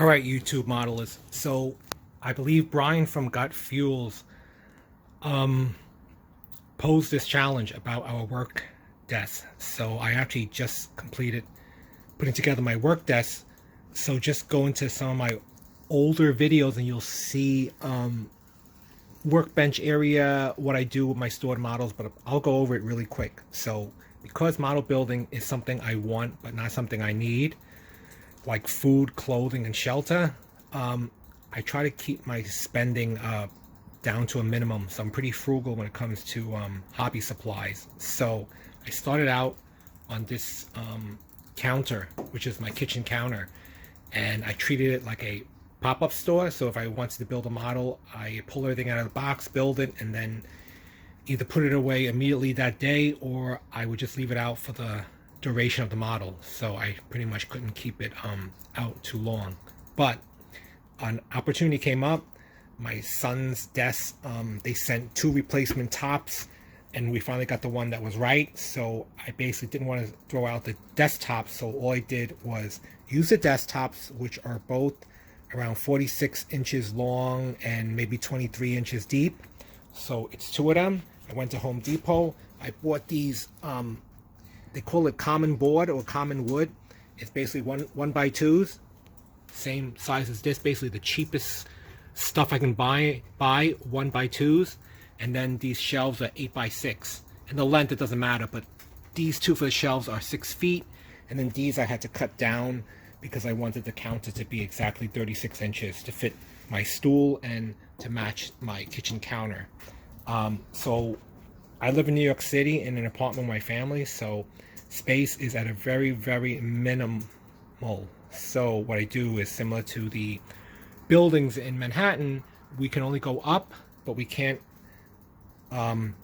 All right, YouTube modelers. So I believe Brian from Gut Fuels posed this challenge about our work desk. So I actually just completed putting together my work desk. So just go into some of my older videos and you'll see workbench area, what I do with my stored models, but I'll go over it really quick. So because model building is something I want but not something I need, like food, clothing, and shelter, I try to keep my spending down to a minimum. So I'm pretty frugal when it comes to hobby supplies. So I started out on this counter, which is my kitchen counter, and I treated it like a pop-up store. So if I wanted to build a model, I pull everything out of the box, build it, and then either put it away immediately that day, or I would just leave it out for the duration of the model. So I pretty much couldn't keep it out too long. But an opportunity came up. My son's desk, they sent 2 replacement tops, and we finally got the one that was right. So I basically didn't want to throw out the desktops, so all I did was use the desktops, which are both around 46 inches long and maybe 23 inches deep. So it's 2 of them. I went to Home Depot. I bought these, they call it common board or common wood. It's basically one by 2s, same size as this, basically the cheapest stuff I can buy 1 by 2s. And then these shelves are 8 by 6, and the length, it doesn't matter, but these 2 for the shelves are 6 feet, and then these I had to cut down because I wanted the counter to be exactly 36 inches to fit my stool and to match my kitchen counter. So I live in New York City in an apartment with my family, so space is at a very, very minimal. So what I do is similar to the buildings in Manhattan. We can only go up, but we can't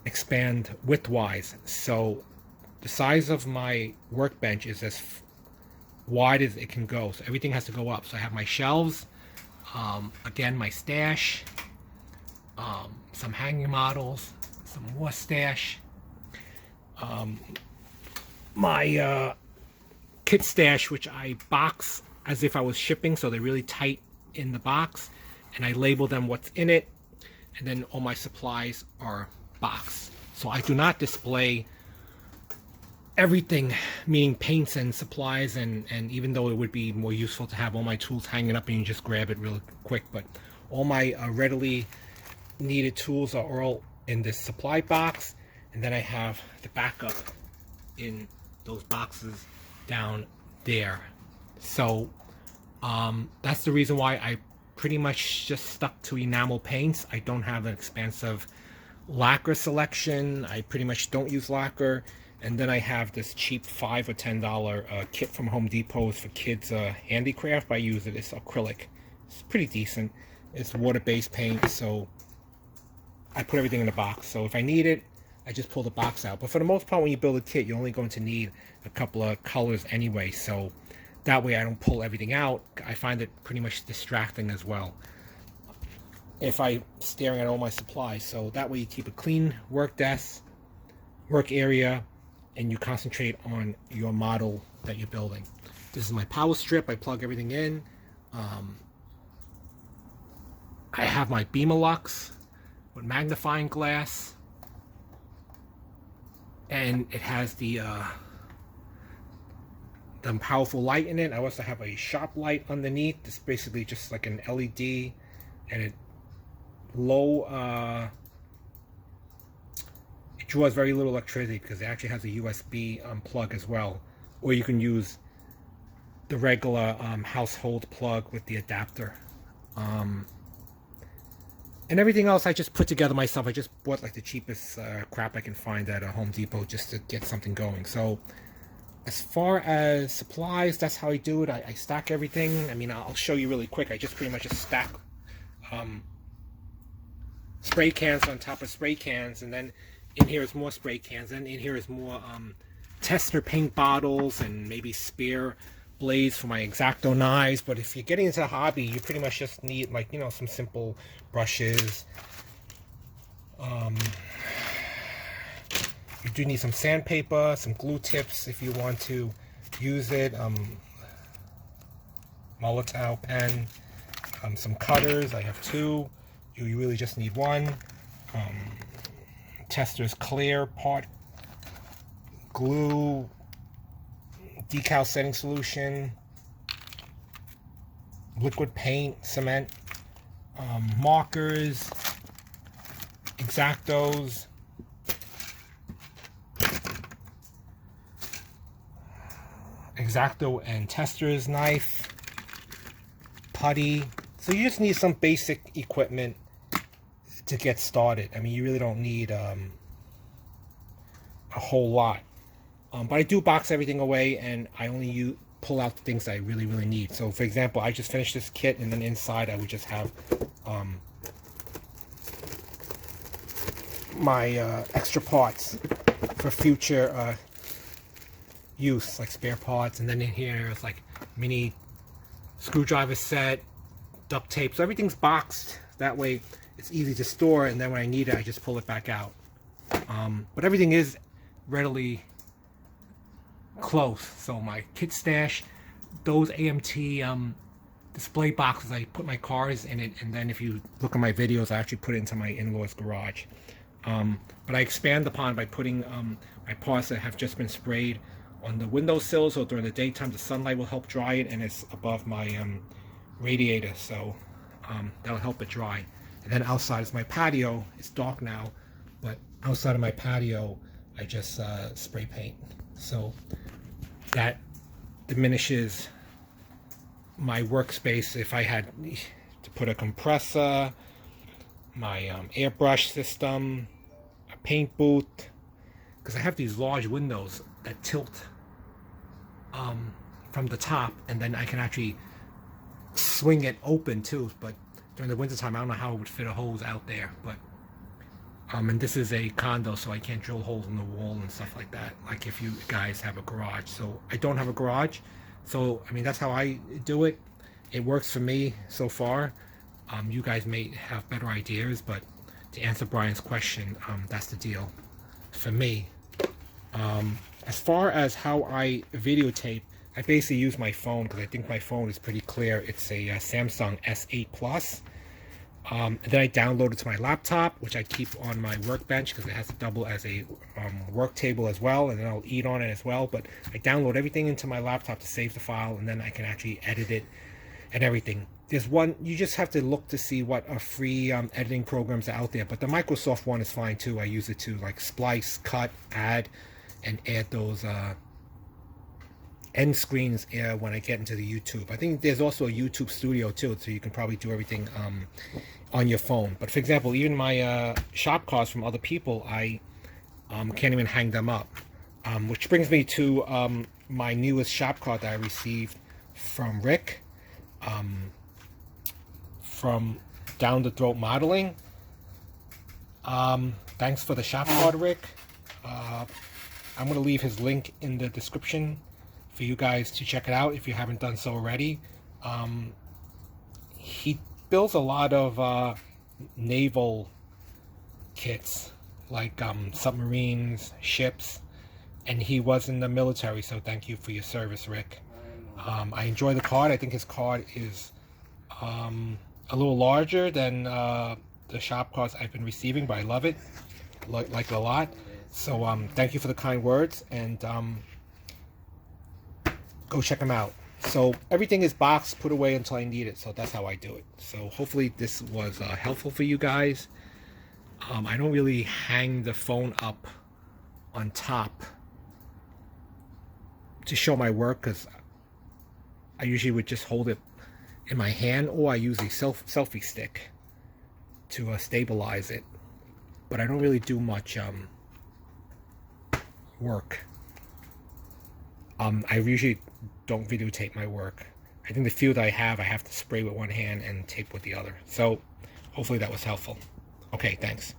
expand widthwise. So the size of my workbench is as wide as it can go. So everything has to go up. So I have my shelves, again, my stash, some hanging models, some more stash, my kit stash, which I box as if I was shipping, so they're really tight in the box, and I label them what's in it, and then all my supplies are boxed. So I do not display everything, meaning paints and supplies, and even though it would be more useful to have all my tools hanging up and you just grab it real quick, but all my readily needed tools are all in this supply box, and then I have the backup in those boxes down there. So that's the reason why I pretty much just stuck to enamel paints. I don't have an expansive lacquer selection. I pretty much don't use lacquer. And then I have this cheap $5 or $10 kit from Home Depot for kids handicraft. I use it. It's acrylic. It's pretty decent. It's water-based paint, so I put everything in the box. So if I need it, I just pull the box out. But for the most part, when you build a kit, you're only going to need a couple of colors anyway. So that way I don't pull everything out. I find it pretty much distracting as well if I'm staring at all my supplies. So that way you keep a clean work desk, work area, and you concentrate on your model that you're building. This is my power strip. I plug everything in. I have my Beamalux with magnifying glass, and it has the powerful light in it. I also have a sharp light underneath. It's basically just like an LED, and it it draws very little electricity because it actually has a USB plug as well, or you can use the regular household plug with the adapter. And everything else I just put together myself. I just bought like the cheapest crap I can find at a Home Depot just to get something going. So as far as supplies, that's how I do it. I stack everything. I mean, I'll show you really quick. I just pretty much just stack spray cans on top of spray cans, and then in here is more spray cans, and in here is more tester paint bottles and maybe spare blades for my X-Acto knives. But if you're getting into a hobby, you pretty much just need, like, you know, some simple brushes. You do need some sandpaper, some glue tips if you want to use it. Molotow pen, some cutters. I have 2. You really just need 1. Tester's clear part, glue, decal setting solution, liquid paint, cement, markers, X-Actos, X-Acto and tester's knife, putty. So you just need some basic equipment to get started. I mean, you really don't need a whole lot. But I do box everything away, and I only pull out the things that I really need. So for example, I just finished this kit, and then inside I would just have my extra parts for future use, like spare parts. And then in here it's like mini screwdriver set, duct tape. So everything's boxed that way. It's easy to store, and then when I need it, I just pull it back out. But everything is readily close. So my kit stash, those AMT display boxes, I put my cars in it, and then if you look at my videos, I actually put it into my in-laws garage. But I expand upon by putting my parts that have just been sprayed on the windowsill, so during the daytime the sunlight will help dry it, and it's above my radiator, so that'll help it dry. And then outside is my patio. It's dark now, but outside of my patio I just spray paint, so that diminishes my workspace. If I had to put a compressor, my airbrush system, a paint booth, because I have these large windows that tilt from the top, and then I can actually swing it open too. But during the winter time, I don't know how it would fit a hose out there. But and this is a condo, so I can't drill holes in the wall and stuff like that, like if you guys have a garage. So I don't have a garage, so I mean, that's how I do it. It works for me so far. You guys may have better ideas, but to answer Brian's question, that's the deal for me. As far as how I videotape, I basically use my phone, because I think my phone is pretty clear. It's a Samsung S8 Plus. And then I download it to my laptop, which I keep on my Workbench because it has to double as a work table as well, and then I'll eat on it as well. But I download everything into my laptop to save the file, and then I can actually edit it and everything. There's one, you just have to look to see what are free editing programs are out there, but the Microsoft one is fine too. I use it to like splice, cut, add, and add those end screens when I get into the YouTube. I think there's also a YouTube Studio too, so you can probably do everything on your phone. But for example, even my shop cards from other people, I can't even hang them up. Which brings me to my newest shop card that I received from Rick, from Down the Throat Modeling. Thanks for the shop card, Rick. I'm going to leave his link in the description for you guys to check it out if you haven't done so already. He builds a lot of naval kits, like submarines, ships, and he was in the military, so thank you for your service, Rick. I enjoy the card. I think his card is a little larger than the shop cards I've been receiving, but I love it, like it a lot. So thank you for the kind words, and go check them out. So everything is boxed, put away until I need it, so that's how I do it. So hopefully this was helpful for you guys. I don't really hang the phone up on top to show my work, because I usually would just hold it in my hand, or I use a selfie stick to stabilize it. But I don't really do much work. I usually don't videotape my work. I think the few that I have to spray with one hand and tape with the other. So hopefully that was helpful. Okay, thanks.